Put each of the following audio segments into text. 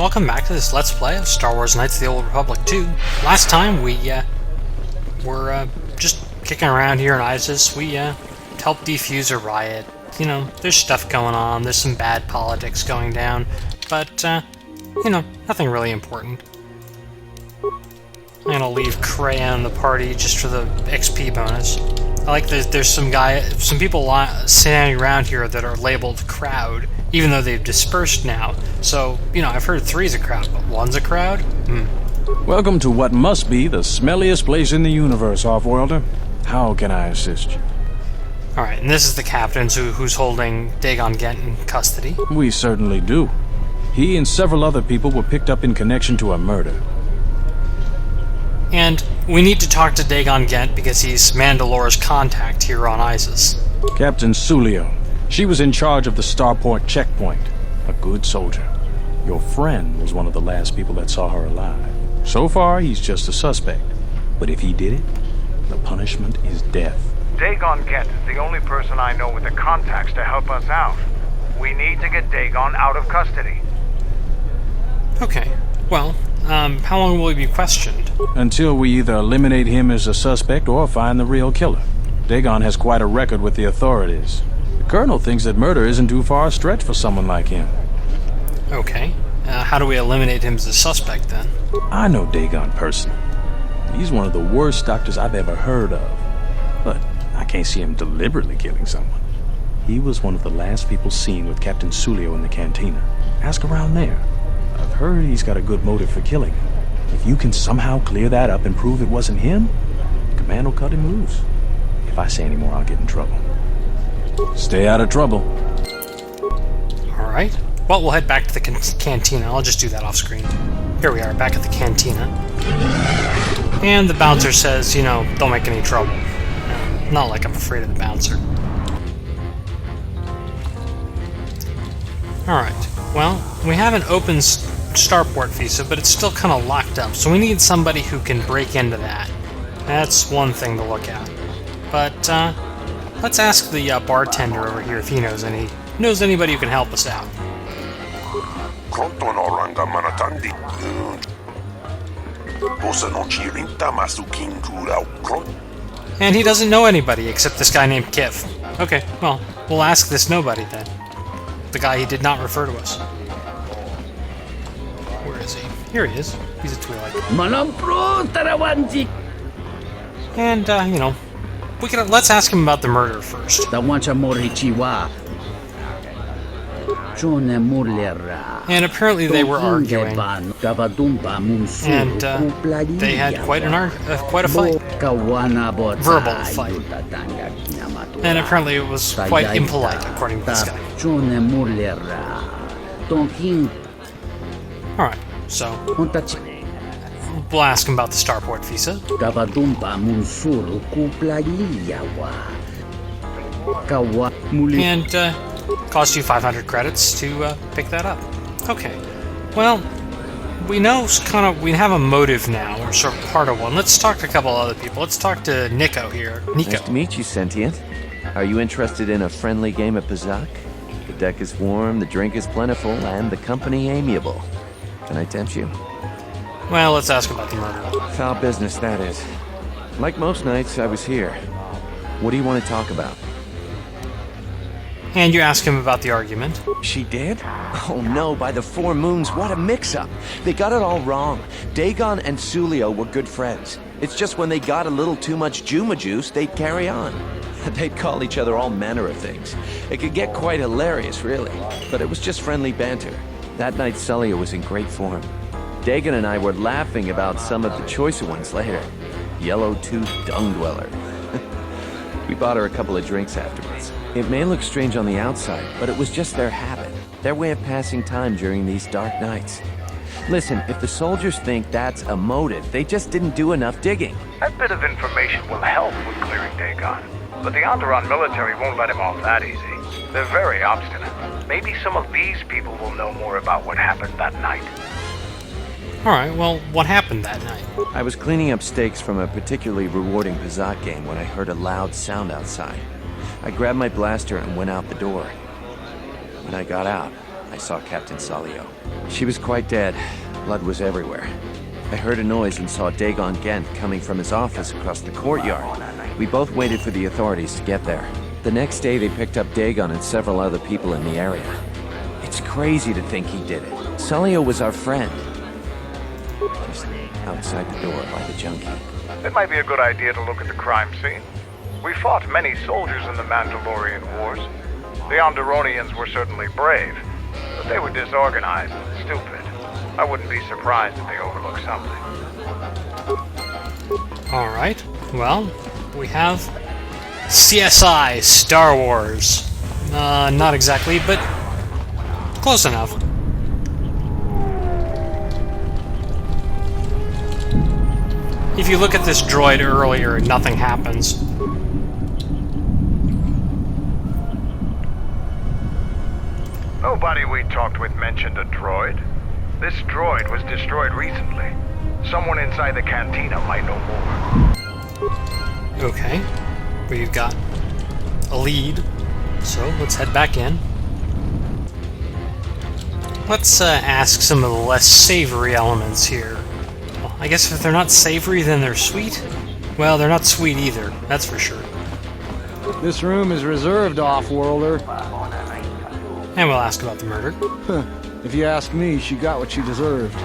welcome back to this Let's Play of Star Wars Knights of the Old Republic 2. Last time we were just kicking around here in Isis. We helped defuse a riot. You know, there's stuff going on, there's some bad politics going down, but, you know, nothing really important. I'm gonna leave Kreia in the party just for the XP bonus. I like that there's some people standing around here that are labeled crowd, even though they've dispersed now. So, you know, I've heard 3's a crowd, but 1's a crowd? Welcome to what must be the smelliest place in the universe, Offworlder. How can I assist you? Alright, and this is the captain who's holding Dagon Gent in custody. We certainly do. He and several other people were picked up in connection to a murder. And we need to talk to Dagon Gent because he's Mandalore's contact here on Isis. Captain Sulio. She was in charge of the Starport checkpoint. A good soldier. Your friend was one of the last people that saw her alive. So far, he's just a suspect. But if he did it, the punishment is death. Dagon Gent is the only person I know with the contacts to help us out. We need to get Dagon out of custody. Okay, well, how long will he be questioned? Until we either eliminate him as a suspect or find the real killer. Dagon has quite a record with the authorities. The Colonel thinks that murder isn't too far a stretch for someone like him. Okay, how do we eliminate him as a suspect then? I know Dagon personally. He's one of the worst doctors I've ever heard of. But I can't see him deliberately killing someone. He was one of the last people seen with Captain Sulio in the cantina. Ask around there. I've heard he's got a good motive for killing him. If you can somehow clear that up and prove it wasn't him, Command will cut him loose. If I say any more, I'll get in trouble. Stay out of trouble. Alright. Well, we'll head back to the cantina. I'll just do that off screen. Here we are, back at the cantina. And the bouncer says, you know, don't make any trouble. Not like I'm afraid of the bouncer. Alright. Well, we have an open starport visa, but it's still kind of locked up, so we need somebody who can break into that. That's one thing to look at. But, let's ask the bartender over here if he knows anybody who can help us out. And he doesn't know anybody except this guy named Kiv. Okay, well, we'll ask this nobody then. The guy he did not refer to us. Where is he? Here he is. He's a Twi'lek. And, you know, let's ask him about the murder first. And apparently they were arguing. And they had quite a fight. Verbal fight. And apparently it was quite impolite, according to this guy. Alright, so we'll ask him about the starport visa. And cost you 500 credits to pick that up. Okay, well, we know we have a motive now, or sort of part of one. Let's talk to a couple other people. Let's talk to Nico here. Nico. Nice to meet you, Sentient. Are you interested in a friendly game of Pazak? The deck is warm, the drink is plentiful, and the company amiable. Can I tempt you? Well, let's ask about the murder. Foul business, that is. Like most nights, I was here. What do you want to talk about? And you ask him about the argument. She did? Oh no, by the 4 moons, what a mix-up. They got it all wrong. Dagon and Sulio were good friends. It's just when they got a little too much Juma juice, they'd carry on. They'd call each other all manner of things. It could get quite hilarious, really. But it was just friendly banter. That night, Sulio was in great form. Dagon and I were laughing about some of the choicer ones later. Yellow-toothed dung dweller. We bought her a couple of drinks afterwards. It may look strange on the outside, but it was just their habit, their way of passing time during these dark nights. Listen, if the soldiers think that's a motive, they just didn't do enough digging. That bit of information will help with clearing Dagon, but the Onderon military won't let him off that easy. They're very obstinate. Maybe some of these people will know more about what happened that night. Alright, well, what happened that night? I was cleaning up stakes from a particularly rewarding Pazak game when I heard a loud sound outside. I grabbed my blaster and went out the door. When I got out, I saw Captain Salio. She was quite dead. Blood was everywhere. I heard a noise and saw Dagon Gent coming from his office across the courtyard. We both waited for the authorities to get there. The next day, they picked up Dagon and several other people in the area. It's crazy to think he did it. Salio was our friend. Just outside the door by the junkie. It might be a good idea to look at the crime scene. We fought many soldiers in the Mandalorian Wars. The Onderonians were certainly brave, but they were disorganized and stupid. I wouldn't be surprised if they overlooked something. Alright, well, we have CSI Star Wars. Not exactly, but close enough. If you look at this droid earlier, nothing happens. Nobody we talked with mentioned a droid. This droid was destroyed recently. Someone inside the cantina might know more. Okay, we've got a lead, so let's head back in. Let's ask some of the less savory elements here. Well, I guess if they're not savory, then they're sweet? Well, they're not sweet either, that's for sure. This room is reserved, off-worlder. And we'll ask about the murder. If you ask me, she got what she deserved.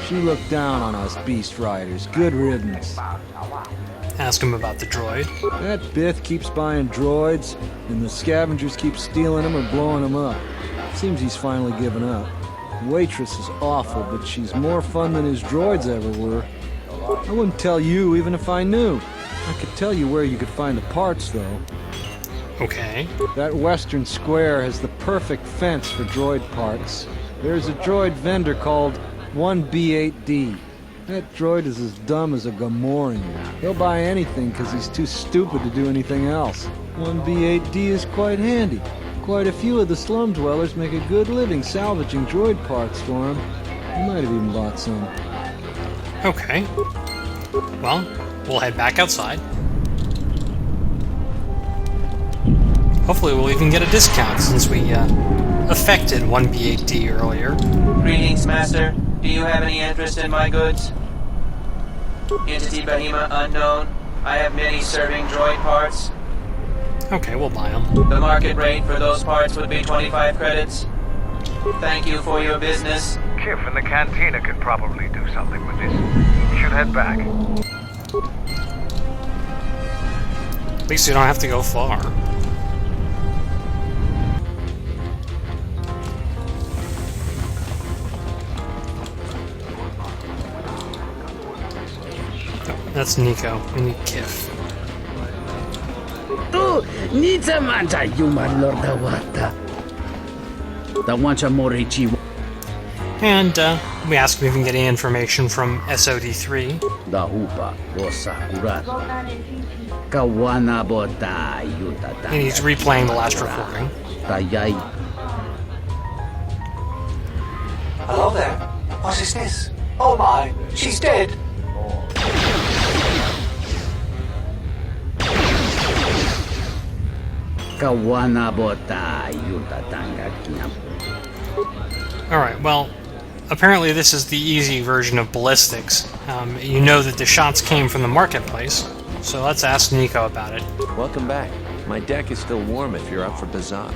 She looked down on us beast riders. Good riddance. Ask him about the droid. That Bith keeps buying droids, and the scavengers keep stealing them or blowing them up. Seems he's finally given up. The waitress is awful, but she's more fun than his droids ever were. I wouldn't tell you even if I knew. I could tell you where you could find the parts, though. Okay. That western square has the perfect fence for droid parts. There's a droid vendor called 1B8D. That droid is as dumb as a Gamorrean. He'll buy anything because he's too stupid to do anything else. 1B8D is quite handy. Quite a few of the slum dwellers make a good living salvaging droid parts for him. He might have even bought some. Okay. Well, we'll head back outside. Hopefully we'll even get a discount since we affected 1B8D earlier. Greetings, Master. Do you have any interest in my goods? Entity Bahima unknown. I have many serving droid parts. Okay, we'll buy them. The market rate for those parts would be 25 credits. Thank you for your business. Kif in the cantina could probably do something with this. You should head back. At least you don't have to go far. That's Nico. We need Kif. Tu nița manța yumarlor da wata. Da wancha morichi. And we asked him if we can get any information from SOD3. Da hupa bosa kurat. Kawana bota yuta ta. And he's replaying the last recording. Tayay. Hello there. What is this? Oh my, she's dead. Kawana bota yuta tanga kiam. Alright, well, apparently this is the easy version of ballistics. You know that the shots came from the marketplace, so let's ask Nico about it. Welcome back. My deck is still warm if you're up for Bazak.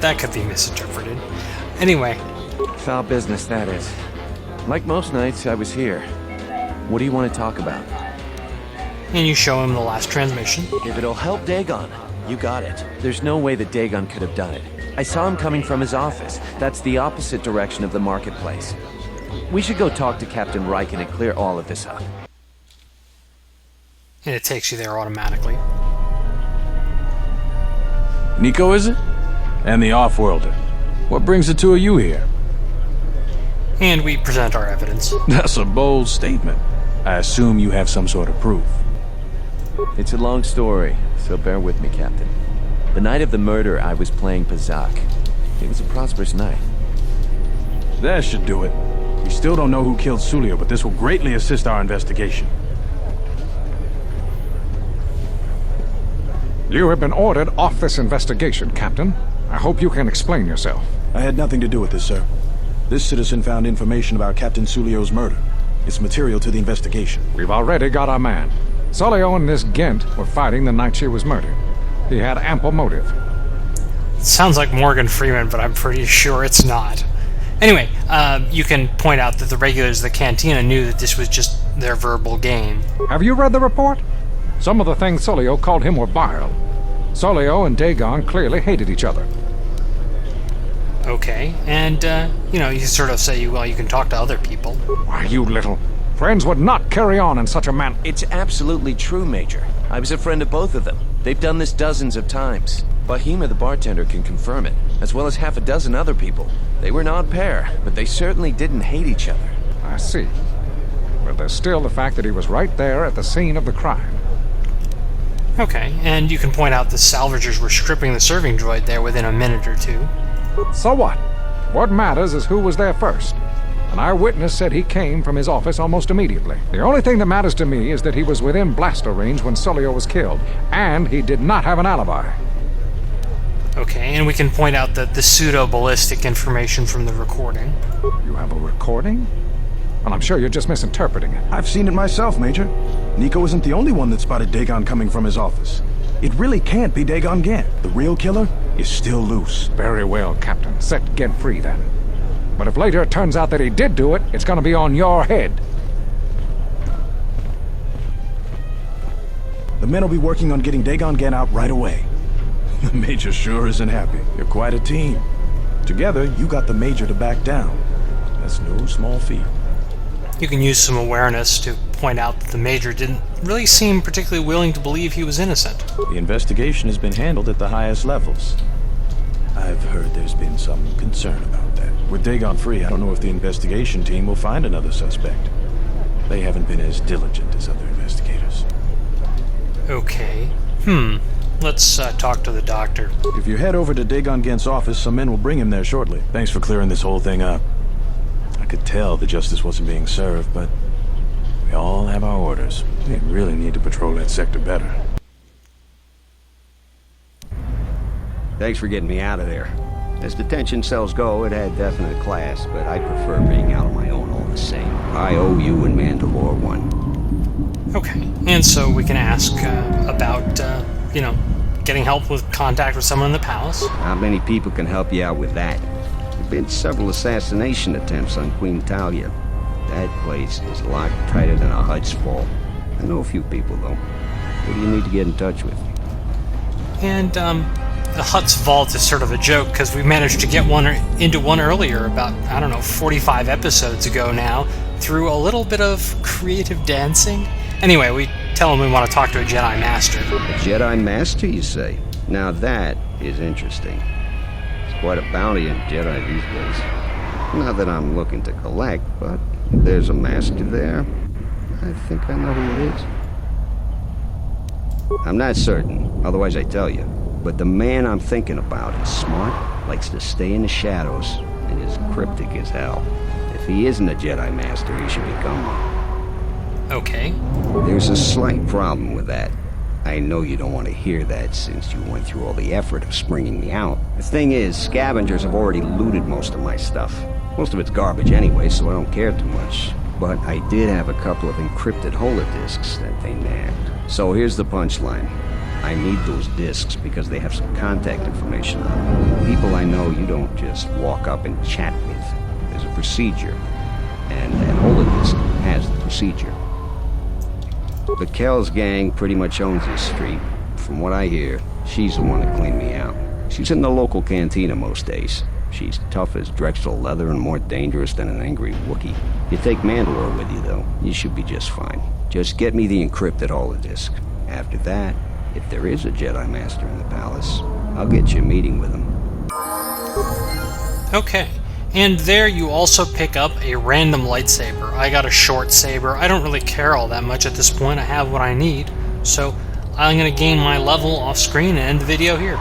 That could be misinterpreted. Anyway. Foul business, that is. Like most nights, I was here. What do you want to talk about? And you show him the last transmission. If it'll help Dagon, you got it. There's no way that Dagon could have done it. I saw him coming from his office. That's the opposite direction of the marketplace. We should go talk to Captain Riken and clear all of this up. And it takes you there automatically. Nico, is it? And the off-worlder. What brings the two of you here? And we present our evidence. That's a bold statement. I assume you have some sort of proof. It's a long story, so bear with me, Captain. The night of the murder, I was playing Bazak. It was a prosperous night. That should do it. We still don't know who killed Sulio, but this will greatly assist our investigation. You have been ordered off this investigation, Captain. I hope you can explain yourself. I had nothing to do with this, sir. This citizen found information about Captain Sulio's murder. It's material to the investigation. We've already got our man. Sulio and this Gent were fighting the night she was murdered. He had ample motive. It sounds like Morgan Freeman, but I'm pretty sure it's not. Anyway, you can point out that the regulars of the cantina knew that this was just their verbal game. Have you read the report? Some of the things Sulio called him were vile. Sulio and Dagon clearly hated each other. Okay, and, you sort of say, well, you can talk to other people. Why, you little... Friends would not carry on in such a manner. It's absolutely true, Major. I was a friend of both of them. They've done this dozens of times. Bahima the bartender can confirm it, as well as half a dozen other people. They were an odd pair, but they certainly didn't hate each other. I see. But there's still the fact that he was right there at the scene of the crime. Okay, and you can point out the salvagers were stripping the serving droid there within a minute or two. So what? What matters is who was there first. An eyewitness said he came from his office almost immediately. The only thing that matters to me is that he was within blaster range when Sulio was killed, and he did not have an alibi. Okay, and we can point out the pseudo-ballistic information from the recording. You have a recording? Well, I'm sure you're just misinterpreting it. I've seen it myself, Major. Nico isn't the only one that spotted Dagon coming from his office. It really can't be Dagon Gant. The real killer is still loose. Very well, Captain. Set Gent free, then. But if later it turns out that he did do it, it's gonna be on your head. The men will be working on getting Dagon Gant out right away. The Major sure isn't happy. You're quite a team. Together, you got the Major to back down. That's no small feat. You can use some awareness to point out that the Major didn't really seem particularly willing to believe he was innocent. The investigation has been handled at the highest levels. I've heard there's been some concern about that. With Dagon free, I don't know if the investigation team will find another suspect. They haven't been as diligent as other investigators. Okay. Let's talk to the doctor. If you head over to Dagon Gant's office, some men will bring him there shortly. Thanks for clearing this whole thing up. I could tell the justice wasn't being served, but we all have our orders. We really need to patrol that sector better. Thanks for getting me out of there. As detention cells go, it had definite class, but I prefer being out on my own all the same. I owe you and Mandalore one. Okay, and so we can ask about, getting help with contact with someone in the palace. Not many people can help you out with that. There've been several assassination attempts on Queen Talia. That place is locked tighter than a Hud's fall. I know a few people, though. Who do you need to get in touch with? And, the Hutt's vault is sort of a joke, because we managed to get into one earlier, about, 45 episodes ago now, through a little bit of creative dancing. Anyway, we tell him we want to talk to a Jedi Master. A Jedi Master, you say? Now that is interesting. It's quite a bounty on Jedi these days. Not that I'm looking to collect, but if there's a Master there, I think I know who it is. I'm not certain, otherwise I'd tell you. But the man I'm thinking about is smart, likes to stay in the shadows, and is cryptic as hell. If he isn't a Jedi Master, he should become one. Okay. There's a slight problem with that. I know you don't want to hear that since you went through all the effort of springing me out. The thing is, scavengers have already looted most of my stuff. Most of it's garbage anyway, so I don't care too much. But I did have a couple of encrypted holodisks that they nabbed. So here's the punchline. I need those discs because they have some contact information on them. People I know you don't just walk up and chat with. There's a procedure. And that holodisk has the procedure. But Kel's gang pretty much owns this street. From what I hear, she's the one that cleaned me out. She's in the local cantina most days. She's tough as Drexel leather and more dangerous than an angry Wookiee. You take Mandalore with you, though, you should be just fine. Just get me the encrypted holodisk. After that, if there is a Jedi Master in the palace, I'll get you a meeting with him. Okay. And there you also pick up a random lightsaber. I got a short saber. I don't really care all that much at this point. I have what I need. So I'm going to gain my level off screen and end the video here.